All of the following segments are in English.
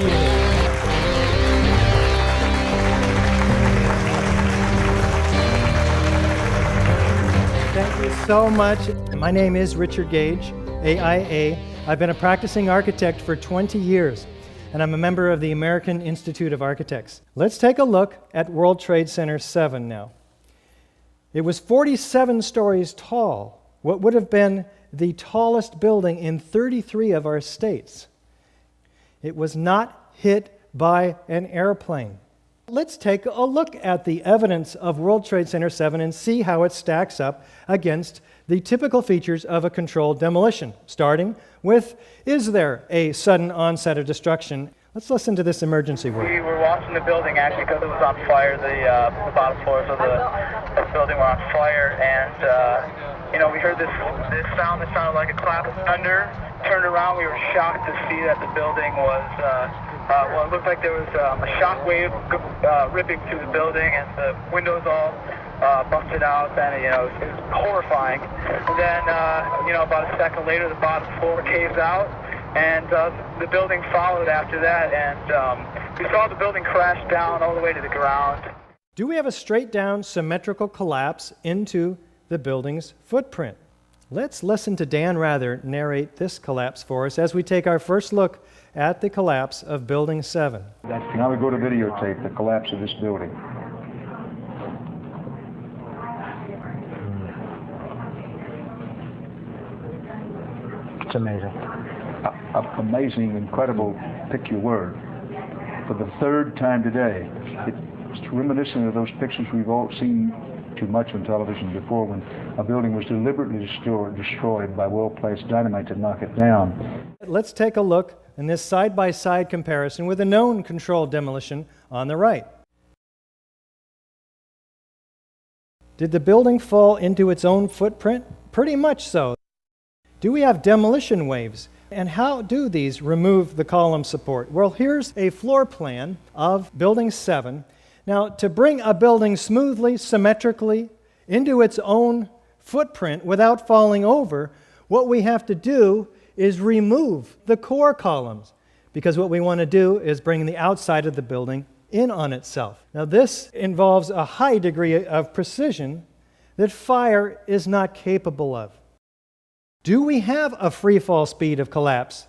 evening. Thank you so much. My name is Richard Gage, AIA. I've been a practicing architect for 20 years, and I'm a member of the American Institute of Architects. Let's take a look at World Trade Center 7 now. It was 47 stories tall, what would have been the tallest building in 33 of our states. It was not hit by an airplane. Let's take a look at the evidence of World Trade Center 7 and see how it stacks up against the typical features of a controlled demolition, starting with, is there a sudden onset of destruction? Let's listen to this emergency word. We were watching the building actually because it was on fire. The bottom floors of the building were on fire, and we heard this sound that sounded like a clap of thunder. Turned around, we were shocked to see that the building was, it looked like there was a shock wave ripping through the building, and the windows all busted out, and it was horrifying. And then, about a second later, the bottom floor caves out, and the building followed after that, and we saw the building crash down all the way to the ground. Do we have a straight-down symmetrical collapse into the building's footprint? Let's listen to Dan Rather narrate this collapse for us as we take our first look at the collapse of Building 7. Now we go to videotape the collapse of this building. It's amazing. Amazing, incredible, pick your word. For the third time today, it's reminiscent of those pictures we've all seen too much on television before, when a building was deliberately destroyed by well-placed dynamite to knock it down. Let's take a look in this side-by-side comparison with a known controlled demolition on the right. Did the building fall into its own footprint? Pretty much so. Do we have demolition waves? And how do these remove the column support? Well, here's a floor plan of Building 7. Now, to bring a building smoothly, symmetrically into its own footprint without falling over, what we have to do is remove the core columns, because what we want to do is bring the outside of the building in on itself. Now, this involves a high degree of precision that fire is not capable of. Do we have a free fall speed of collapse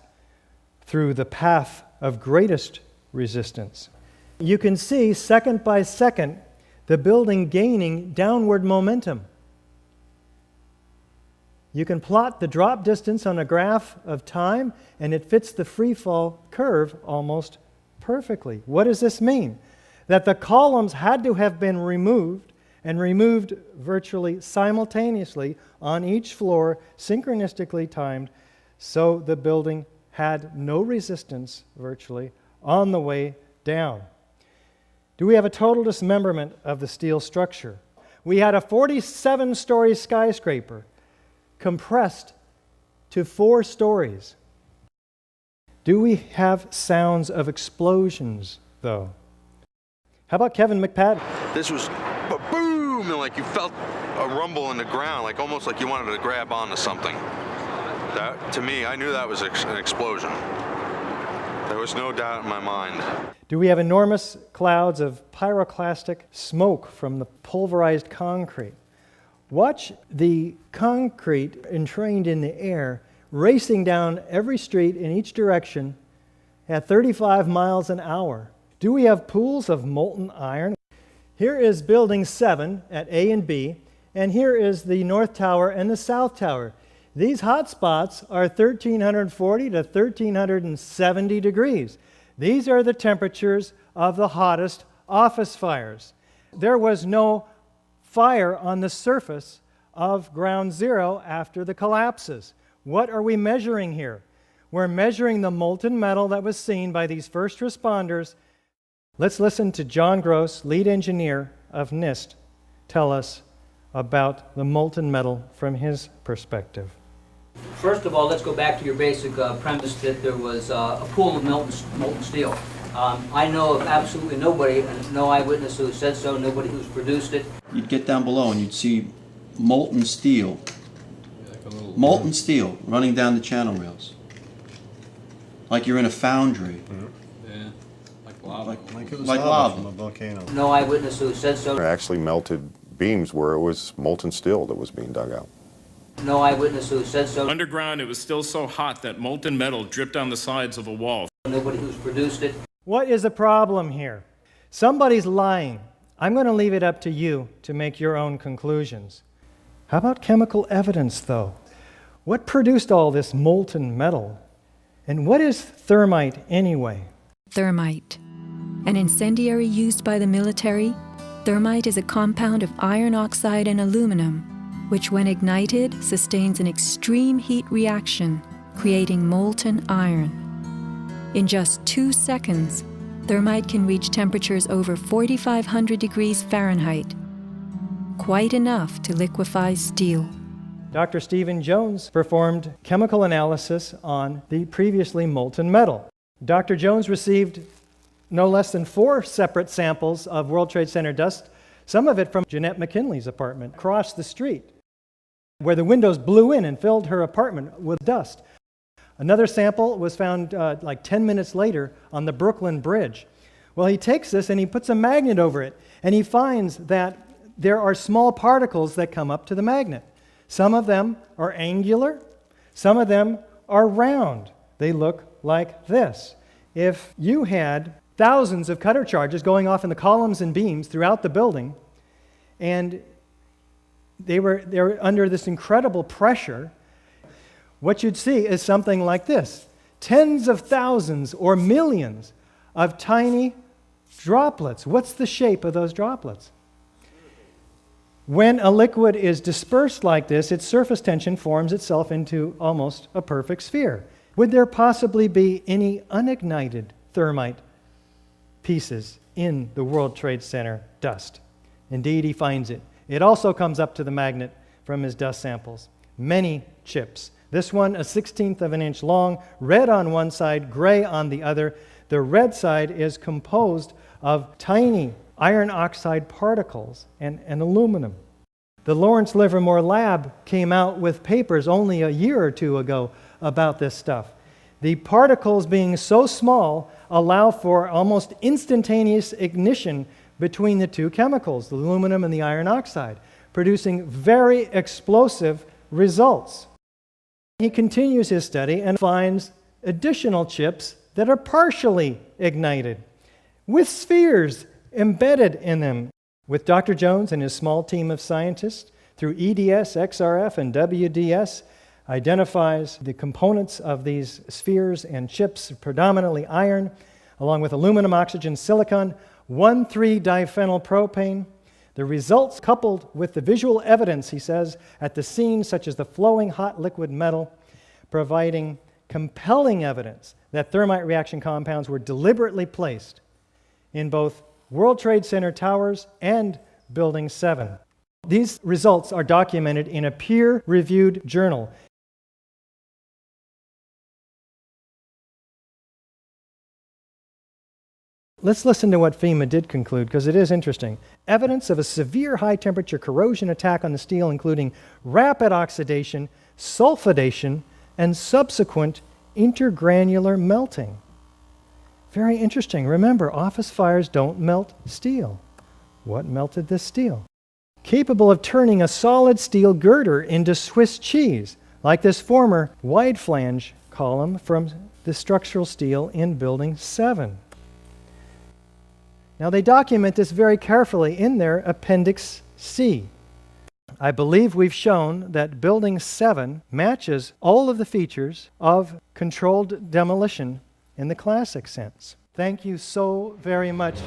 through the path of greatest resistance? You can see second by second the building gaining downward momentum. You can plot the drop distance on a graph of time, and it fits the free fall curve almost perfectly. What does this mean? That the columns had to have been removed, and removed virtually simultaneously on each floor, synchronistically timed, so the building had no resistance virtually on the way down. Do we have a total dismemberment of the steel structure? We had a 47-story skyscraper compressed to 4 stories. Do we have sounds of explosions, though? How about Kevin McPadden? This was a boom, and like you felt a rumble in the ground, like almost like you wanted to grab onto something. That, to me, I knew that was an explosion. There was no doubt in my mind. Do we have enormous clouds of pyroclastic smoke from the pulverized concrete? Watch the concrete entrained in the air racing down every street in each direction at 35 miles an hour. Do we have pools of molten iron? Here is Building 7 at A and B, and here is the North Tower and the South Tower. These hot spots are 1,340 to 1,370 degrees. These are the temperatures of the hottest office fires. There was no fire on the surface of ground zero after the collapses. What are we measuring here? We're measuring the molten metal that was seen by these first responders. Let's listen to John Gross, lead engineer of NIST, tell us about the molten metal from his perspective. First of all, let's go back to your basic premise that there was a pool of molten steel. I know of absolutely nobody, and no eyewitness who said so, nobody who's produced it. You'd get down below and you'd see molten steel running down the channel rails, like you're in a foundry. Like it was Like lava lava. from a volcano. No eyewitness who said so. It actually melted beams where it was molten steel that was being dug out. No eyewitness who said so. Underground, it was still so hot that molten metal dripped down the sides of a wall. Nobody who's produced it. What is the problem here? Somebody's lying. I'm going to leave it up to you to make your own conclusions. How about chemical evidence, though? What produced all this molten metal? And what is thermite anyway? Thermite. An incendiary used by the military, thermite is a compound of iron oxide and aluminum, which when ignited sustains an extreme heat reaction, creating molten iron. In just 2 seconds, thermite can reach temperatures over 4,500 degrees Fahrenheit, quite enough to liquefy steel. Dr. Stephen Jones performed chemical analysis on the previously molten metal. Dr. Jones received no less than 4 separate samples of World Trade Center dust, some of it from Jeanette McKinley's apartment across the street, where the windows blew in and filled her apartment with dust. Another sample was found like 10 minutes later on the Brooklyn Bridge. Well, he takes this and he puts a magnet over it, and he finds that there are small particles that come up to the magnet. Some of them are angular, some of them are round. They look like this. If you had thousands of cutter charges going off in the columns and beams throughout the building, and they were under this incredible pressure, what you'd see is something like this. Tens of thousands or millions of tiny droplets. What's the shape of those droplets? When a liquid is dispersed like this, its surface tension forms itself into almost a perfect sphere. Would there possibly be any unignited thermite pieces in the World Trade Center dust? Indeed, he finds it. It also comes up to the magnet from his dust samples. Many chips. This one, 1/16 of an inch long, red on one side, gray on the other. The red side is composed of tiny iron oxide particles and aluminum. The Lawrence Livermore Lab came out with papers only a year or two ago about this stuff. The particles being so small allow for almost instantaneous ignition between the two chemicals, the aluminum and the iron oxide, producing very explosive results. He continues his study and finds additional chips that are partially ignited, with spheres embedded in them. With Dr. Jones and his small team of scientists, through EDS, XRF, and WDS, identifies the components of these spheres and chips, predominantly iron, along with aluminum, oxygen, silicon, 1,3-diphenylpropane. The results, coupled with the visual evidence, he says, at the scene, such as the flowing hot liquid metal, providing compelling evidence that thermite reaction compounds were deliberately placed in both World Trade Center towers and Building 7. These results are documented in a peer-reviewed journal. Let's listen to what FEMA did conclude, because it is interesting. Evidence of a severe high-temperature corrosion attack on the steel, including rapid oxidation, sulfidation, and subsequent intergranular melting. Very interesting. Remember, office fires don't melt steel. What melted this steel? Capable of turning a solid steel girder into Swiss cheese, like this former wide flange column from the structural steel in Building 7. Now, they document this very carefully in their Appendix C. I believe we've shown that Building 7 matches all of the features of controlled demolition in the classic sense. Thank you so very much.